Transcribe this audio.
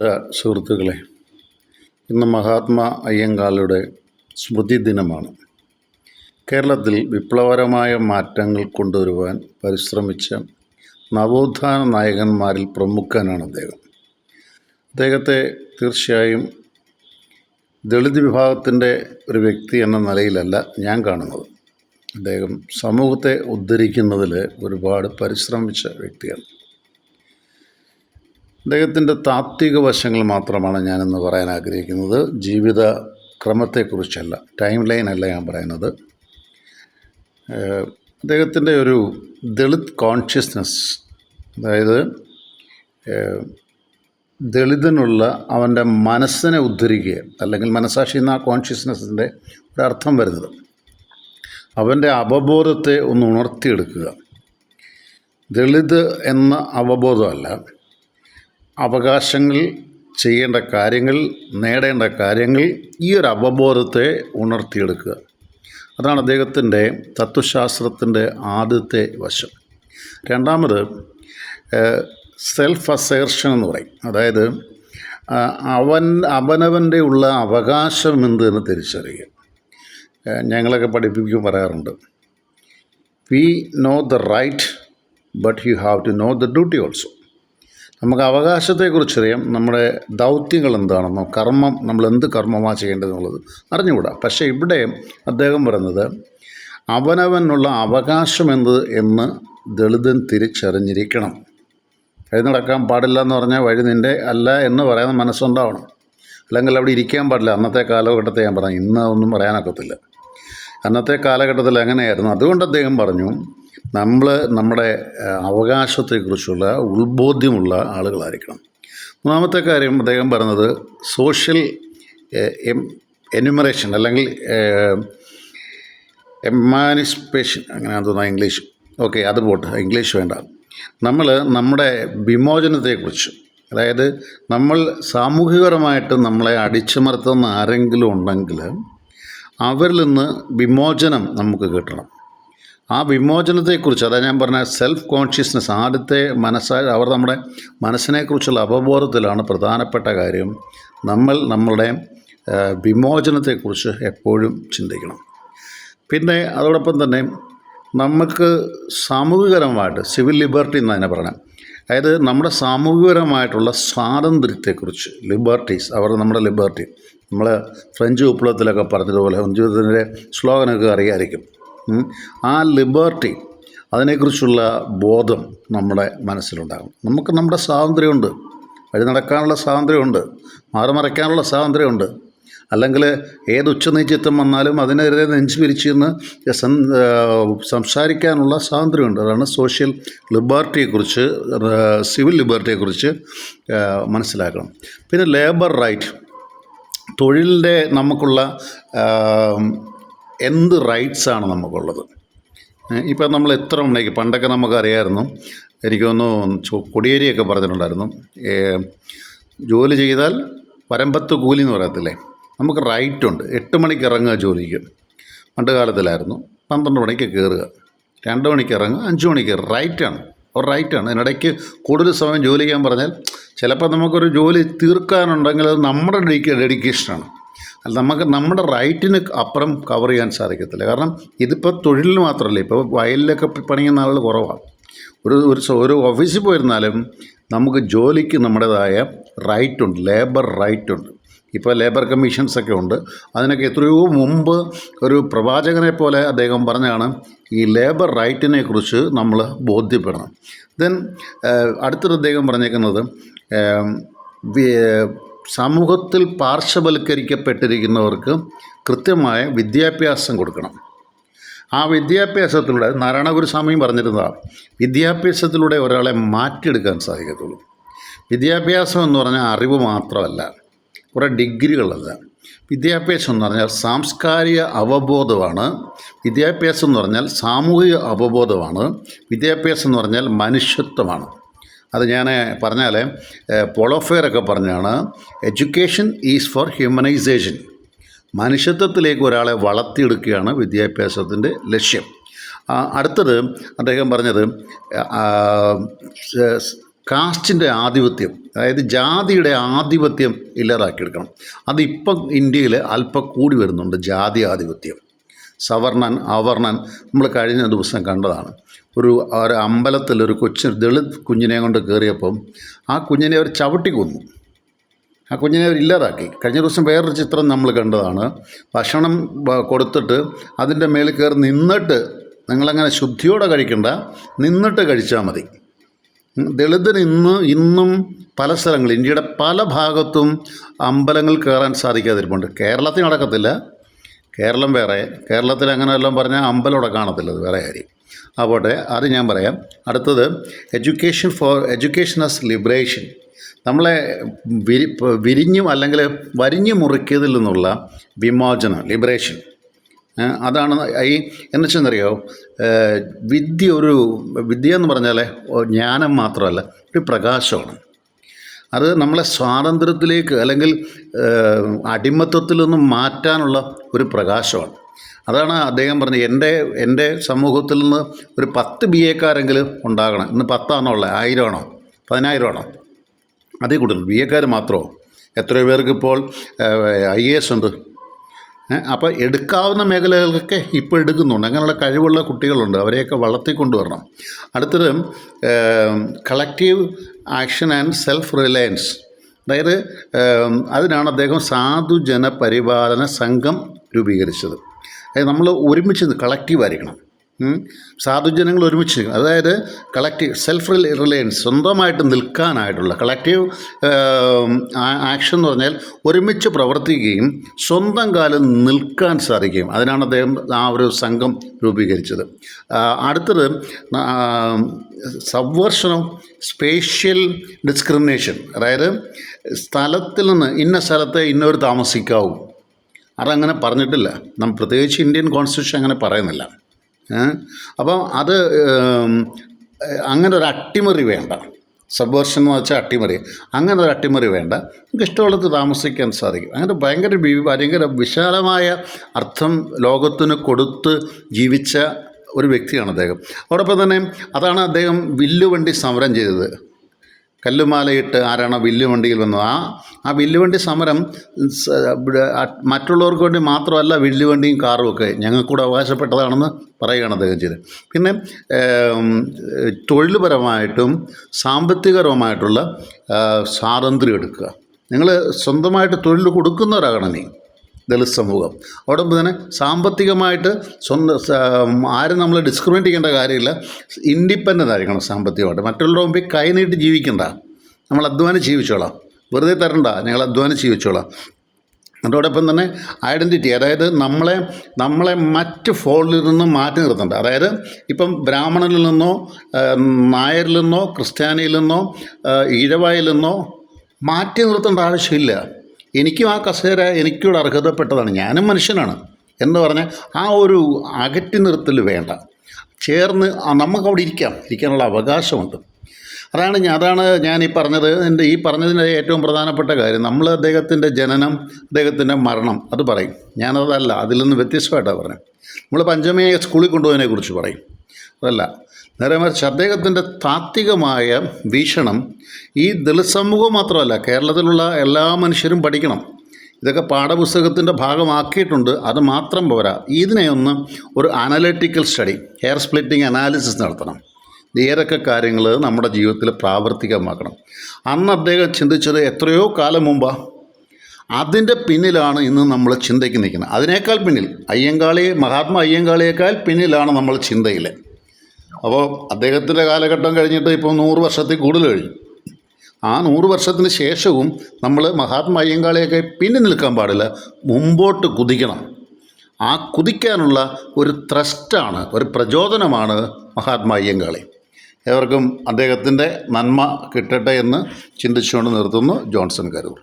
സുഹൃത്തുക്കളെ, ഇന്ന് മഹാത്മാ അയ്യങ്കാളിയുടെ സ്മൃതി ദിനമാണ്. കേരളത്തിൽ വിപ്ലവകരമായ മാറ്റങ്ങൾ കൊണ്ടുവരുവാൻ പരിശ്രമിച്ച നവോത്ഥാന നായകന്മാരിൽ പ്രമുഖനാണ് അദ്ദേഹം. അദ്ദേഹത്തെ തീർച്ചയായും ദളിത് വിഭാഗത്തിൻ്റെ ഒരു വ്യക്തി എന്ന നിലയിലല്ല ഞാൻ കാണുന്നത്. അദ്ദേഹം സമൂഹത്തെ ഉദ്ധരിക്കുന്നതിൽ ഒരുപാട് പരിശ്രമിച്ച വ്യക്തിയാണ്. അദ്ദേഹത്തിൻ്റെ താത്വിക വശങ്ങൾ മാത്രമാണ് ഞാനിന്ന് പറയാൻ ആഗ്രഹിക്കുന്നത്. ജീവിത ക്രമത്തെക്കുറിച്ചല്ല, ടൈം ലൈൻ അല്ല ഞാൻ പറയുന്നത്. അദ്ദേഹത്തിൻ്റെ ഒരു ദളിത് കോൺഷ്യസ്നസ്, അതായത് ദളിതനുള്ള അവൻ്റെ മനസ്സിനെ ഉദ്ധരിക്കുക, അല്ലെങ്കിൽ മനസാക്ഷി എന്ന കോൺഷ്യസ്നസ്സിൻ്റെ ഒരർത്ഥം വരുന്നത് അവൻ്റെ അവബോധത്തെ ഒന്ന് ഉണർത്തിയെടുക്കുക. ദളിത് എന്ന അവബോധമല്ല, അവകാശങ്ങൾ, ചെയ്യേണ്ട കാര്യങ്ങൾ, നേടേണ്ട കാര്യങ്ങൾ, ഈ ഒരു അവബോധത്തെ ഉണർത്തിയെടുക്കുക. അതാണ് അദ്ദേഹത്തിൻ്റെ തത്വശാസ്ത്രത്തിൻ്റെ ആദ്യത്തെ വശം. രണ്ടാമത് സെൽഫ് അസേർഷൻ എന്ന് പറയും. അതായത് അവനവൻ്റെ ഉള്ള അവകാശം എന്ത് എന്ന് തിരിച്ചറിയുക. ഞങ്ങളൊക്കെ പഠിപ്പിക്കും പറയാറുണ്ട്, we know the right but you have to know the duty also. നമുക്ക് അവകാശത്തെക്കുറിച്ചറിയാം, നമ്മുടെ ദൗത്യങ്ങൾ എന്താണെന്നോ, കർമ്മം, നമ്മൾ എന്ത് കർമ്മമാണ് ചെയ്യേണ്ടതെന്നുള്ളത് അറിഞ്ഞുകൂടാ. പക്ഷേ ഇവിടെ അദ്ദേഹം പറയുന്നത് അവനവനുള്ള അവകാശം എന്ത് എന്ന് ദളിതൻ തിരിച്ചറിഞ്ഞിരിക്കണം. വഴി നടക്കാൻ പാടില്ല എന്ന് പറഞ്ഞാൽ വഴി നിൻ്റെ അല്ല എന്ന് പറയുന്ന മനസ്സുണ്ടാവണം. അല്ലെങ്കിൽ അവിടെ ഇരിക്കാൻ പാടില്ല. അന്നത്തെ കാലഘട്ടത്തെ ഞാൻ പറഞ്ഞു, ഇന്ന് ഒന്നും പറയാനൊക്കത്തില്ല. അന്നത്തെ കാലഘട്ടത്തിൽ എങ്ങനെയായിരുന്നു? അതുകൊണ്ട് അദ്ദേഹം പറഞ്ഞു, നമ്മൾ നമ്മുടെ അവകാശത്തെക്കുറിച്ചുള്ള ഉൾബോധ്യമുള്ള ആളുകളായിരിക്കണം. മൂന്നാമത്തെ കാര്യം അദ്ദേഹം പറഞ്ഞത് സോഷ്യൽ എന്യൂമറേഷൻ, അല്ലെങ്കിൽ എമാനിസ്പേഷൻ, അങ്ങനെയാണെന്ന് തോന്നുന്നു ഇംഗ്ലീഷ്. ഓക്കെ, അത് പോട്ടെ, ഇംഗ്ലീഷ് വേണ്ട. നമ്മൾ നമ്മുടെ വിമോചനത്തെക്കുറിച്ച്, അതായത് നമ്മൾ സാമൂഹികപരമായിട്ട് നമ്മളെ അടിച്ചമർത്തുന്ന ആരെങ്കിലും ഉണ്ടെങ്കിൽ അവരിൽ നിന്ന് വിമോചനം നമുക്ക് കിട്ടണം. ആ വിമോചനത്തെക്കുറിച്ച്, അതായത് ഞാൻ പറഞ്ഞ സെൽഫ് കോൺഷ്യസ്നസ്, ആദ്യത്തെ അവർ നമ്മുടെ മനസ്സിനെക്കുറിച്ചുള്ള അവബോധത്തിലാണ് പ്രധാനപ്പെട്ട കാര്യം. നമ്മളുടെ വിമോചനത്തെക്കുറിച്ച് എപ്പോഴും ചിന്തിക്കണം. പിന്നെ അതോടൊപ്പം തന്നെ നമുക്ക് സാമൂഹികപരമായിട്ട് സിവിൽ ലിബർട്ടി എന്നതിനെ പറയണം. അതായത് നമ്മുടെ സാമൂഹികപരമായിട്ടുള്ള സ്വാതന്ത്ര്യത്തെക്കുറിച്ച്, ലിബർട്ടീസ്, നമ്മുടെ ലിബർട്ടി, നമ്മൾ ഫ്രഞ്ച് വിപ്ലവത്തിലൊക്കെ പറഞ്ഞതുപോലെ, ഫ്രഞ്ച് വിപ്ലവത്തിൻ്റെ സ്ലോഗനൊക്കെ അറിയാമായിരിക്കും. ആ ലിബർട്ടി, അതിനെക്കുറിച്ചുള്ള ബോധം നമ്മുടെ മനസ്സിലുണ്ടാകും. നമുക്ക് നമ്മുടെ സ്വാതന്ത്ര്യമുണ്ട്, വഴി നടക്കാനുള്ള സ്വാതന്ത്ര്യമുണ്ട്, മാറുമറയ്ക്കാനുള്ള സ്വാതന്ത്ര്യമുണ്ട്. അല്ലെങ്കിൽ ഏത് ഉച്ചനീചത്വം വന്നാലും അതിനെതിരെ നെഞ്ചു പിരിച്ചെന്ന് സംസാരിക്കാനുള്ള സ്വാതന്ത്ര്യമുണ്ട്. അതാണ് സോഷ്യൽ ലിബർട്ടിയെക്കുറിച്ച്, സിവിൽ ലിബർട്ടിയെക്കുറിച്ച് മനസ്സിലാക്കണം. പിന്നെ ലേബർ റൈറ്റ്, തൊഴിലിൻ്റെ നമുക്കുള്ള എന്ത് റൈറ്റ്സാണ് നമുക്കുള്ളത്. ഇപ്പം നമ്മൾ എത്ര മണിക്ക്, പണ്ടൊക്കെ നമുക്കറിയായിരുന്നു, എനിക്ക് തോന്നുന്നു കൊടിയേരിയൊക്കെ പറഞ്ഞിട്ടുണ്ടായിരുന്നു, ജോലി ചെയ്താൽ വരമ്പത്ത് കൂലി എന്ന് പറയത്തില്ലേ, നമുക്ക് റൈറ്റുണ്ട്. 8 മണിക്ക് ഇറങ്ങുക ജോലിക്ക്, പണ്ട് കാലത്തിലായിരുന്നു. 12 മണിക്ക് കയറുക, 2 മണിക്ക് ഇറങ്ങുക, 5 മണിക്ക് റൈറ്റാണ്, ഒരു റൈറ്റാണ്. അതിനിടയ്ക്ക് കൂടുതൽ സമയം ജോലി ചെയ്യാൻ പറഞ്ഞാൽ ചിലപ്പോൾ നമുക്കൊരു ജോലി തീർക്കാനുണ്ടെങ്കിൽ അത് നമ്മുടെ ഡെഡിക്കേഷനാണ്. അല്ല, നമുക്ക് നമ്മുടെ റൈറ്റിന് അപ്പുറം കവർ ചെയ്യാൻ സാധിക്കത്തില്ല. കാരണം ഇതിപ്പോൾ തൊഴിലിന് മാത്രമല്ല, ഇപ്പോൾ വയലിലൊക്കെ പണിയുന്ന ആളുകൾ കുറവാണ്. ഒരു ഓഫീസിൽ പോയിരുന്നാലും നമുക്ക് ജോലിക്ക് നമ്മുടേതായ റൈറ്റുണ്ട്, ലേബർ റൈറ്റുണ്ട്. ഇപ്പോൾ ലേബർ കമ്മീഷൻസൊക്കെ ഉണ്ട്. അതിനൊക്കെ എത്രയോ മുമ്പ് ഒരു പ്രവാചകനെ പോലെ അദ്ദേഹം പറഞ്ഞാണ് ഈ ലേബർ റൈറ്റിനെ കുറിച്ച് നമ്മൾ ബോധ്യപ്പെടണം. ദെൻ അടുത്തൊരു അദ്ദേഹം പറഞ്ഞേക്കുന്നത് സമൂഹത്തിൽ പാർശ്വവൽക്കരിക്കപ്പെട്ടിരിക്കുന്നവർക്ക് കൃത്യമായ വിദ്യാഭ്യാസം കൊടുക്കണം. ആ വിദ്യാഭ്യാസത്തിലൂടെ, നാരായണഗുരുസ്വാമിയും പറഞ്ഞിരുന്നതാണ്, വിദ്യാഭ്യാസത്തിലൂടെ ഒരാളെ മാറ്റിയെടുക്കാൻ സാധിക്കത്തുള്ളൂ. വിദ്യാഭ്യാസം എന്ന് പറഞ്ഞാൽ അറിവ് മാത്രമല്ല, കുറേ ഡിഗ്രികളല്ല. വിദ്യാഭ്യാസം എന്ന് പറഞ്ഞാൽ സാംസ്കാരിക അവബോധമാണ്. വിദ്യാഭ്യാസം എന്ന് പറഞ്ഞാൽ സാമൂഹിക അവബോധമാണ്. വിദ്യാഭ്യാസം എന്ന് പറഞ്ഞാൽ മനുഷ്യത്വമാണ്. അത് ഞാൻ പറഞ്ഞാൽ പോളോഫെയറൊക്കെ പറഞ്ഞാണ്, എഡ്യൂക്കേഷൻ ഈസ് ഫോർ ഹ്യൂമനൈസേഷൻ. മനുഷ്യത്വത്തിലേക്ക് ഒരാളെ വളർത്തിയെടുക്കുകയാണ് വിദ്യാഭ്യാസത്തിൻ്റെ ലക്ഷ്യം. അടുത്തത് അദ്ദേഹം പറഞ്ഞത് കാസ്റ്റിൻ്റെ ആധിപത്യം, അതായത് ജാതിയുടെ ആധിപത്യം ഇല്ലാതാക്കിയെടുക്കണം. അതിപ്പം ഇന്ത്യയിൽ അല്പം കൂടി വരുന്നുണ്ട്, ജാതി ആധിപത്യം. സവർണൻ അവർണൻ നമ്മൾ കഴിഞ്ഞ ദിവസം കണ്ടതാണ്. ഒരു അമ്പലത്തിൽ ഒരു ദളിത് കുഞ്ഞിനെ കൊണ്ട് കയറിയപ്പം ആ കുഞ്ഞിനെ അവർ ചവിട്ടി കൊന്നു, ആ കുഞ്ഞിനെ അവർ ഇല്ലാതാക്കി. കഴിഞ്ഞ ദിവസം വേറൊരു ചിത്രം നമ്മൾ കണ്ടതാണ്. ഭക്ഷണം കൊടുത്തിട്ട് അതിൻ്റെ മേളിൽ കയറി നിന്നിട്ട്, നിങ്ങളങ്ങനെ ശുദ്ധിയോടെ കഴിക്കണ്ട, നിന്നിട്ട് കഴിച്ചാൽ മതി. ദളിതന് ഇന്നും പല സ്ഥലങ്ങളിൽ, ഇന്ത്യയുടെ പല ഭാഗത്തും അമ്പലങ്ങൾ കയറാൻ സാധിക്കാതിരിപ്പുണ്ട്. കേരളത്തിൽ നടക്കത്തില്ല, കേരളം വേറെ. കേരളത്തിൽ അങ്ങനെ എല്ലാം പറഞ്ഞാൽ അമ്പലം അവിടെ കാണത്തില്ല, അത് വേറെ കാര്യം. ആവട്ടെ, അത് ഞാൻ പറയാം. അടുത്തത് എഡ്യൂക്കേഷൻ ആസ് ലിബറേഷൻ. നമ്മളെ വിരിഞ്ഞും അല്ലെങ്കിൽ വരിഞ്ഞു മുറുക്കിയതിൽ നിന്നുള്ള വിമോചനം, ലിബറേഷൻ. അതാണ് ഈ എന്നുവെച്ചെന്നറിയോ, വിദ്യ എന്ന് പറഞ്ഞാൽ ജ്ഞാനം മാത്രമല്ല, ഒരു പ്രകാശമാണ്. അത് നമ്മളെ സ്വാതന്ത്ര്യത്തിലേക്ക് അല്ലെങ്കിൽ അടിമത്വത്തിൽ നിന്നും മാറ്റാനുള്ള ഒരു പ്രകാശമാണ്. അതാണ് അദ്ദേഹം പറഞ്ഞത്, എൻ്റെ സമൂഹത്തിൽ നിന്ന് ഒരു 10 BA-ക്കാരെങ്കിലും ഉണ്ടാകണം. ഇന്ന് 10 ആണോ ഉള്ളത്? 1000 ആണോ 10,000 ആണോ? അതേ കൂടുതൽ BA-ക്കാർ മാത്രമോ? എത്രയോ പേർക്ക് ഇപ്പോൾ IAS ഉണ്ട്. അപ്പോൾ എടുക്കാവുന്ന മേഖലകൾക്കൊക്കെ ഇപ്പോൾ എടുക്കുന്നുണ്ട്. അങ്ങനെയുള്ള കഴിവുള്ള കുട്ടികളുണ്ട്, അവരെയൊക്കെ വളർത്തിക്കൊണ്ടുവരണം. അടുത്തത് collective action and self Reliance. അതായത് അതിനാണ് അദ്ദേഹം സാധുജന പരിപാലന സംഘം രൂപീകരിച്ചത്. അതായത് നമ്മൾ ഒരുമിച്ച് കളക്റ്റീവായിരിക്കണം, സാധുജനങ്ങൾ ഒരുമിച്ച്. അതായത് കളക്റ്റീവ് സെൽഫ് റിലയൻസ്, സ്വന്തമായിട്ട് നിൽക്കാനായിട്ടുള്ള കളക്റ്റീവ് ആക്ഷൻ എന്ന് പറഞ്ഞാൽ ഒരുമിച്ച് പ്രവർത്തിക്കുകയും സ്വന്തം കാലം നിൽക്കാൻ സാധിക്കുകയും. അതിനാണ് അദ്ദേഹം ആ ഒരു സംഘം രൂപീകരിച്ചത്. അടുത്തത് സബ്വേർഷൻ സ്പേഷ്യൽ ഡിസ്ക്രിമിനേഷൻ. അതായത് സ്ഥലത്തിൽ നിന്ന് ഇന്ന സ്ഥലത്തെ ഇന്നൊരു താമസിക്കാവൂ, അതങ്ങനെ പറഞ്ഞിട്ടില്ല. പ്രത്യേകിച്ച് ഇന്ത്യൻ കോൺസ്റ്റിറ്റ്യൂഷൻ അങ്ങനെ പറയുന്നില്ല. അപ്പം അത് അങ്ങനെ ഒരു അട്ടിമറി വേണ്ട. സബ്വേർഷൻ എന്ന് വെച്ചാൽ അട്ടിമറി, അങ്ങനെ ഒരു അട്ടിമറി വേണ്ട. നമുക്ക് ഇഷ്ടമുള്ളത് താമസിക്കാൻ സാധിക്കും. അങ്ങനെ ഭയങ്കര വിശാലമായ അർത്ഥം ലോകത്തിന് കൊടുത്ത് ജീവിച്ച ഒരു വ്യക്തിയാണ് അദ്ദേഹം. അതോടൊപ്പം തന്നെ അതാണ് അദ്ദേഹം വില്ലുവണ്ടി സമരം ചെയ്തത്. കല്ലുമാലയിട്ട് ആരാണ് വില്ലുവണ്ടിയിൽ വന്നത്, ആ വില്ലുവണ്ടി സമരം മറ്റുള്ളവർക്ക് വേണ്ടി മാത്രമല്ല, വില്ലുവണ്ടിയും കാറും ഒക്കെ ഞങ്ങൾക്കൂടെ അവകാശപ്പെട്ടതാണെന്ന് പറയുകയാണ് അദ്ദേഹം ചെയ്തത്. പിന്നെ തൊഴിൽപരമായിട്ടും സാമ്പത്തികപരമായിട്ടുള്ള സ്വാതന്ത്ര്യം എടുക്കുക. നിങ്ങൾ സ്വന്തമായിട്ട് തൊഴിൽ കൊടുക്കുന്നവരാകണം നീ ദളിത് സമൂഹം. അതോടൊപ്പം തന്നെ സാമ്പത്തികമായിട്ട് ആരും നമ്മൾ ഡിസ്ക്രിമിനേറ്റ് ചെയ്യേണ്ട കാര്യമില്ല. ഇൻഡിപെൻഡൻ്റ് ആയിരിക്കണം സാമ്പത്തികമായിട്ട്. മറ്റുള്ളവരുടെ മുമ്പിൽ കൈനീട്ടി ജീവിക്കണ്ട, നമ്മൾ അധ്വാനം ജീവിച്ചോളാം, വെറുതെ തരണ്ട, ഞങ്ങൾ അധ്വാനം ജീവിച്ചോളാം. അതോടൊപ്പം തന്നെ ഐഡൻറ്റിറ്റി, അതായത് നമ്മളെ മറ്റ് ഫോൾഡിൽ നിന്നും മാറ്റി നിർത്തണ്ട. അതായത് ഇപ്പം ബ്രാഹ്മണനിൽ നിന്നോ നായരിൽ നിന്നോ ക്രിസ്ത്യാനിയിൽ നിന്നോ ഈഴവായിൽ നിന്നോ മാറ്റി നിർത്തേണ്ട ആവശ്യമില്ല. എനിക്കും ആ കസേര എനിക്കൂടെ അർഹതപ്പെട്ടതാണ്, ഞാനും മനുഷ്യനാണ് എന്ന് പറഞ്ഞ് ആ ഒരു അകറ്റി നിർത്തൽ വേണ്ട. ചേർന്ന് നമുക്കവിടെ ഇരിക്കാനുള്ള അവകാശമുണ്ട്. അതാണ് ഞാൻ ഈ പറഞ്ഞത്. ഈ പറഞ്ഞതിൻ്റെ ഏറ്റവും പ്രധാനപ്പെട്ട കാര്യം, നമ്മൾ അദ്ദേഹത്തിൻ്റെ ജനനം, അദ്ദേഹത്തിൻ്റെ മരണം അത് പറയും. ഞാനതല്ല, അതിൽ നിന്ന് വ്യത്യസ്തമായിട്ടാണ് പറഞ്ഞത്. നമ്മൾ പഞ്ചമിയെ സ്കൂളിൽ കൊണ്ടുപോയതിനെക്കുറിച്ച് പറയും, അതല്ല. നേരെ മറിച്ച് അദ്ദേഹത്തിൻ്റെ താത്വികമായ വീക്ഷണം ഈ ദളിത് സമൂഹം മാത്രമല്ല, കേരളത്തിലുള്ള എല്ലാ മനുഷ്യരും പഠിക്കണം. ഇതൊക്കെ പാഠപുസ്തകത്തിൻ്റെ ഭാഗമാക്കിയിട്ടുണ്ട്, അത് മാത്രം പോരാ. ഇതിനെയൊന്ന് ഒരു analytical study, hair splitting analysis നടത്തണം. ഏതൊക്കെ കാര്യങ്ങൾ നമ്മുടെ ജീവിതത്തിൽ പ്രാവർത്തികമാക്കണം. അന്ന് അദ്ദേഹം ചിന്തിച്ചത് എത്രയോ കാലം മുമ്പാണ്. അതിൻ്റെ പിന്നിലാണ് ഇന്ന് നമ്മൾ ചിന്തയ്ക്ക് നിൽക്കുന്നത്. അതിനേക്കാൾ പിന്നിൽ മഹാത്മാ അയ്യങ്കാളിയേക്കാൾ പിന്നിലാണ് നമ്മൾ ചിന്തയിൽ. അപ്പോൾ അദ്ദേഹത്തിൻ്റെ കാലഘട്ടം കഴിഞ്ഞിട്ട് ഇപ്പോൾ 100 വർഷത്തിൽ കൂടുതൽ കഴിഞ്ഞു. ആ 100 വർഷത്തിന് ശേഷവും നമ്മൾ മഹാത്മാ അയ്യങ്കാളിയൊക്കെ പിന്നിൽ നിൽക്കാൻ പാടില്ല, മുമ്പോട്ട് കുതിക്കണം. ആ കുതിക്കാനുള്ള ഒരു ത്രസ്റ്റാണ്, ഒരു പ്രചോദനമാണ് മഹാത്മാ അയ്യങ്കാളി. ഏവർക്കും അദ്ദേഹത്തിൻ്റെ നന്മ കിട്ടട്ടെ എന്ന് ചിന്തിച്ചുകൊണ്ട് നിർത്തുന്നു. ജോൺസൺ കരൂർ.